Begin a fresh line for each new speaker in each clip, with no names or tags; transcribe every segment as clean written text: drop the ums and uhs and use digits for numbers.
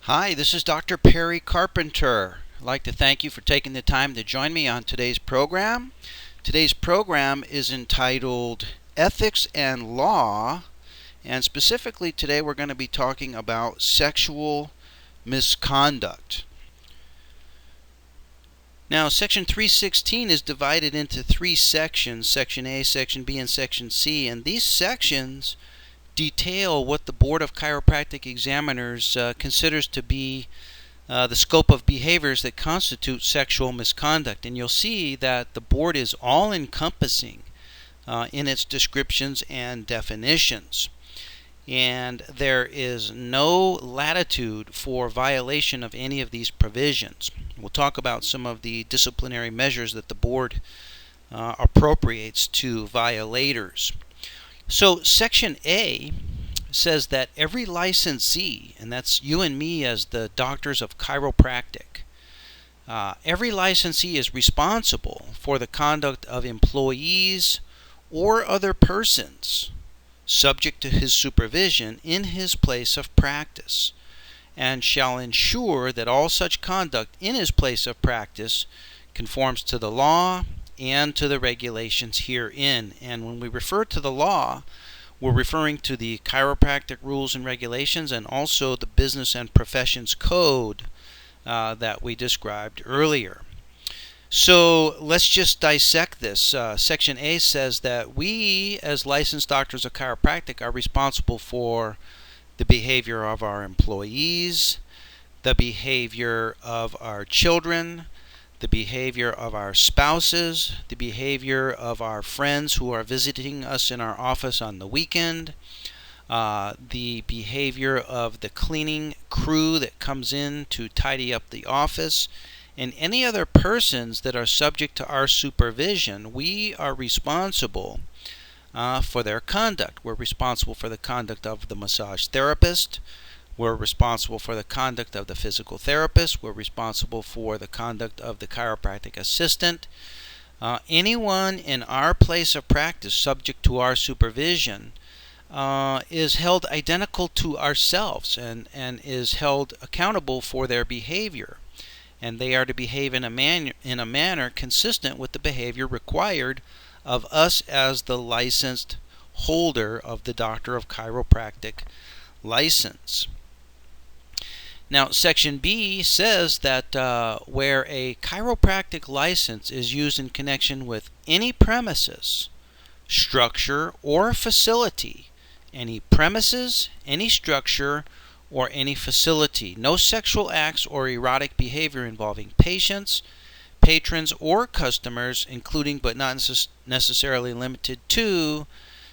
Hi, this is Dr. Perry Carpenter. I'd like to thank you for taking the time to join me on today's program. Today's program is entitled Ethics and Law, and specifically today we're going to be talking about sexual misconduct. Now, Section 316 is divided into three sections, Section A, Section B, and Section C, and these sections detail what the Board of Chiropractic Examiners considers to be the scope of behaviors that constitute sexual misconduct. And you'll see that the board is all-encompassing in its descriptions and definitions. And there is no latitude for violation of any of these provisions. We'll talk about some of the disciplinary measures that the board appropriates to violators. So Section A says that every licensee, and that's you and me as the doctors of chiropractic, every licensee is responsible for the conduct of employees or other persons subject to his supervision in his place of practice, and shall ensure that all such conduct in his place of practice conforms to the law and to the regulations herein. And when we refer to the law, we're referring to the chiropractic rules and regulations and also the business and professions code that we described earlier. So let's just dissect this. Section A says that we, as licensed doctors of chiropractic, are responsible for the behavior of our employees, the behavior of our children, the behavior of our spouses, the behavior of our friends who are visiting us in our office on the weekend, the behavior of the cleaning crew that comes in to tidy up the office, and any other persons that are subject to our supervision. We are responsible for their conduct. We're responsible for the conduct of the massage therapist. We're responsible for the conduct of the physical therapist. We're responsible for the conduct of the chiropractic assistant. Anyone in our place of practice subject to our supervision is held identical to ourselves and is held accountable for their behavior. And they are to behave in a manner consistent with the behavior required of us as the licensed holder of the Doctor of Chiropractic license. Now, Section B says that where a chiropractic license is used in connection with any premises, structure, or facility, any premises, any structure, or any facility, no sexual acts or erotic behavior involving patients, patrons, or customers, including but not necessarily limited to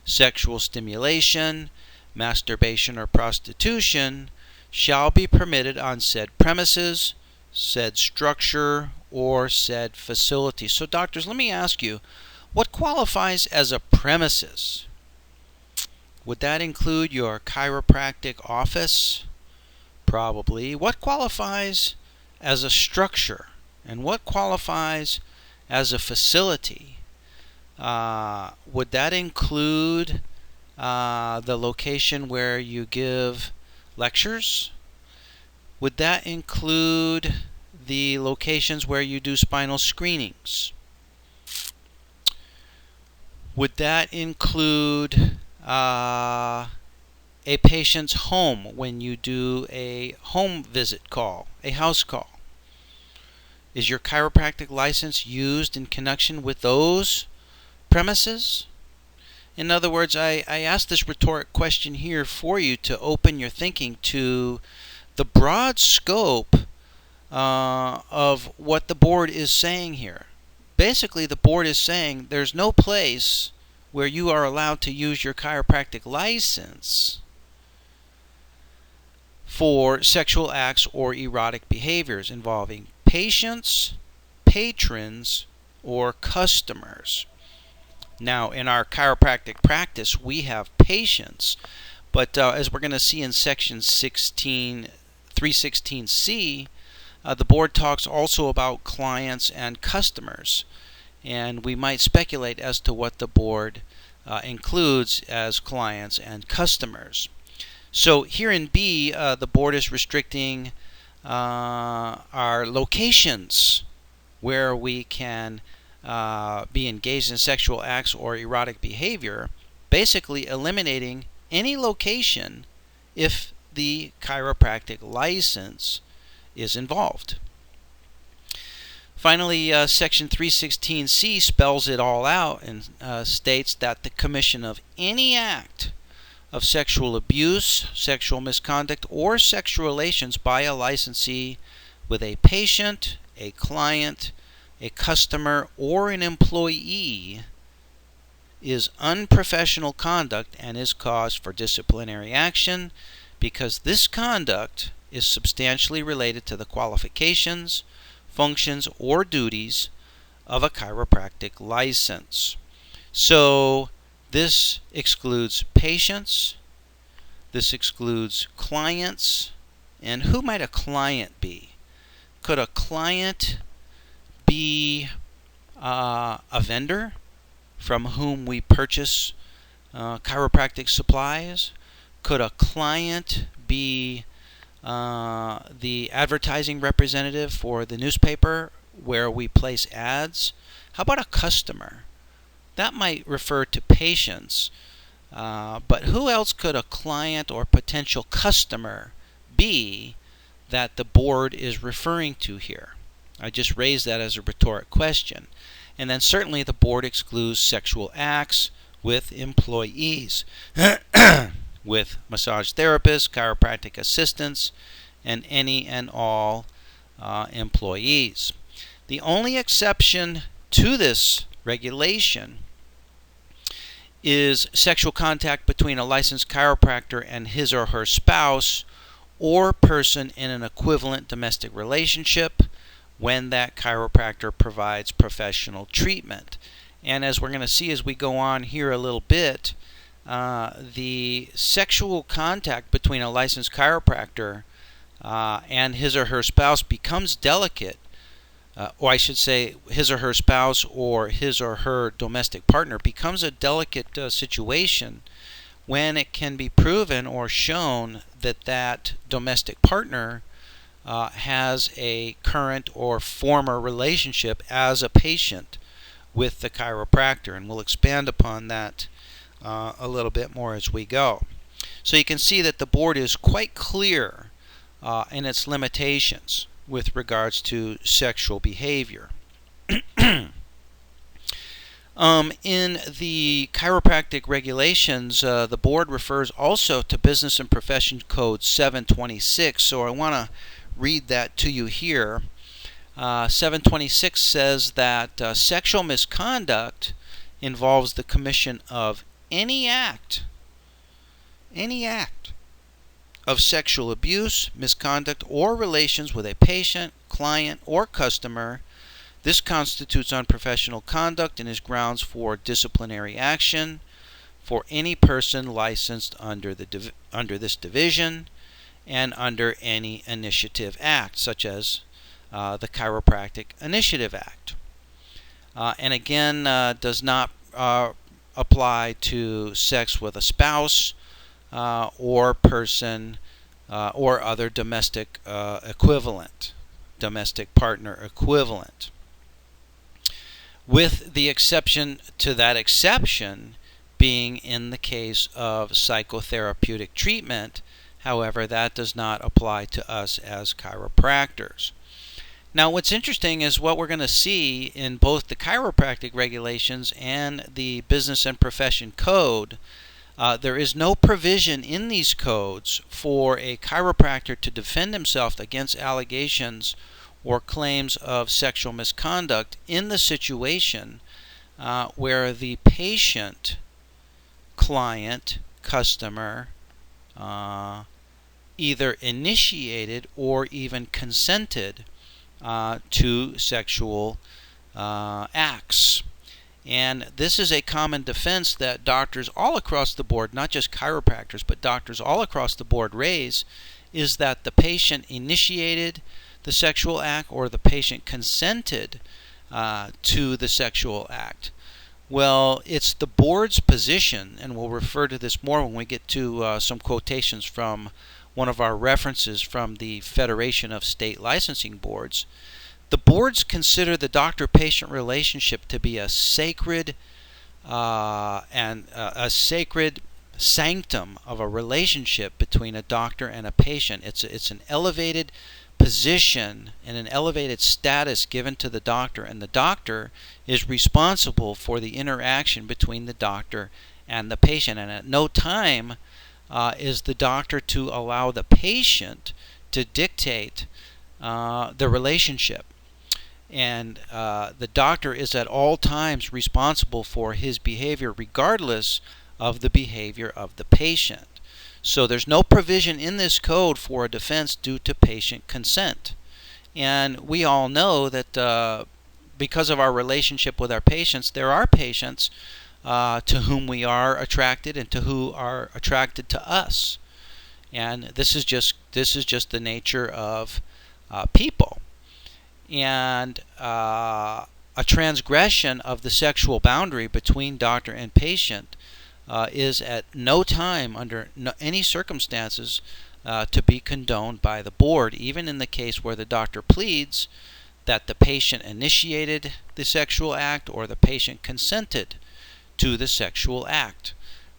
sexual stimulation, masturbation, or prostitution, shall be permitted on said premises, said structure, or said facility. So, doctors, let me ask you, what qualifies as a premises? Would that include your chiropractic office? Probably. What qualifies as a structure? And what qualifies as a facility? Would that include the location where you give lectures? Would that include the locations where you do spinal screenings? Would that include a patient's home when you do a home visit call, a house call? Is your chiropractic license used in connection with those premises? In other words, I ask this rhetoric question here for you to open your thinking to the broad scope of what the board is saying here. Basically, the board is saying there's no place where you are allowed to use your chiropractic license for sexual acts or erotic behaviors involving patients, patrons, or customers. Now, in our chiropractic practice, we have patients, but as we're going to see in Section 316C, the board talks also about clients and customers, and we might speculate as to what the board includes as clients and customers. So here in B, the board is restricting our locations where we can be engaged in sexual acts or erotic behavior, basically eliminating any location if the chiropractic license is involved. Finally, Section 316C spells it all out and states that the commission of any act of sexual abuse, sexual misconduct, or sexual relations by a licensee with a patient, a client, a customer, or an employee is unprofessional conduct and is cause for disciplinary action because this conduct is substantially related to the qualifications, functions, or duties of a chiropractic license. So this excludes patients, this excludes clients, and who might a client be? Could a client be a vendor from whom we purchase chiropractic supplies? Could a client be the advertising representative for the newspaper where we place ads? How about a customer? That might refer to patients, but who else could a client or potential customer be that the board is referring to here? I just raised that as a rhetoric question. And then certainly the board excludes sexual acts with employees, with massage therapists, chiropractic assistants, and any and all employees. The only exception to this regulation is sexual contact between a licensed chiropractor and his or her spouse or person in an equivalent domestic relationship when that chiropractor provides professional treatment. And as we're going to see as we go on here a little bit, the sexual contact between a licensed chiropractor and his or her spouse becomes delicate, or I should say his or her spouse or his or her domestic partner becomes a delicate situation when it can be proven or shown that that domestic partner has a current or former relationship as a patient with the chiropractor, and we'll expand upon that a little bit more as we go. So you can see that the board is quite clear in its limitations with regards to sexual behavior. In the chiropractic regulations, the board refers also to Business and Profession Code 726, so I want to read that to you here. 726 says that sexual misconduct involves the commission of any act of sexual abuse, misconduct, or relations with a patient, client, or customer. This constitutes unprofessional conduct and is grounds for disciplinary action for any person licensed under this division and under any initiative act, such as the Chiropractic Initiative Act. And again, does not apply to sex with a spouse or person or other domestic equivalent, domestic partner equivalent. With the exception to that exception being in the case of psychotherapeutic treatment. However, that does not apply to us as chiropractors. Now, what's interesting is what we're going to see in both the chiropractic regulations and the Business and Profession Code. There is no provision in these codes for a chiropractor to defend himself against allegations or claims of sexual misconduct in the situation where the patient, client, customer either initiated or even consented to sexual acts. And this is a common defense that doctors all across the board, not just chiropractors, but doctors all across the board raise, is that the patient initiated the sexual act or the patient consented to the sexual act. Well, it's the board's position, and we'll refer to this more when we get to some quotations from one of our references from the Federation of State Licensing Boards. The boards consider the doctor-patient relationship to be a sacred a sacred sanctum of a relationship between a doctor and a patient. It's an elevated position and an elevated status given to the doctor, and the doctor is responsible for the interaction between the doctor and the patient, and at no time is the doctor to allow the patient to dictate the relationship. And the doctor is at all times responsible for his behavior regardless of the behavior of the patient. So there's no provision in this code for a defense due to patient consent. And we all know that because of our relationship with our patients, there are patients to whom we are attracted and to who are attracted to us. And this is just the nature of people. And a transgression of the sexual boundary between doctor and patient is at no time, under any circumstances, to be condoned by the board, even in the case where the doctor pleads that the patient initiated the sexual act or the patient consented to the sexual act.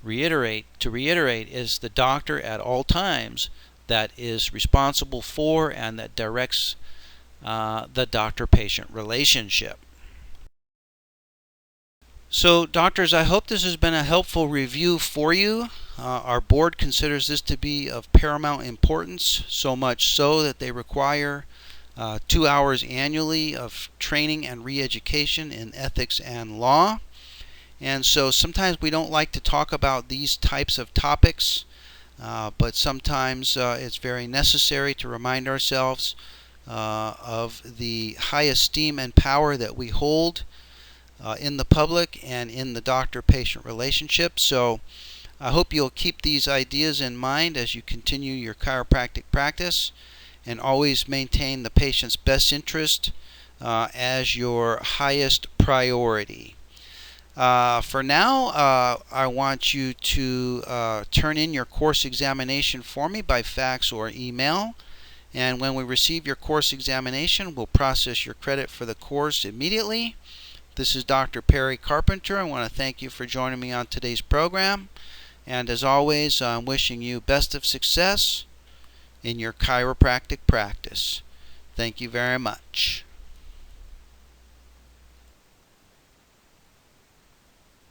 To reiterate, is the doctor at all times that is responsible for and that directs the doctor-patient relationship. So, doctors, I hope this has been a helpful review for you. Our board considers this to be of paramount importance, so much so that they require 2 hours annually of training and re-education in ethics and law. And so sometimes we don't like to talk about these types of topics, but sometimes it's very necessary to remind ourselves of the high esteem and power that we hold in the public and in the doctor-patient relationship. So I hope you'll keep these ideas in mind as you continue your chiropractic practice, and always maintain the patient's best interest as your highest priority. For now, I want you to turn in your course examination for me by fax or email. And when we receive your course examination, we'll process your credit for the course immediately. This is Dr. Perry Carpenter. I want to thank you for joining me on today's program. And as always, I'm wishing you best of success in your chiropractic practice. Thank you very much.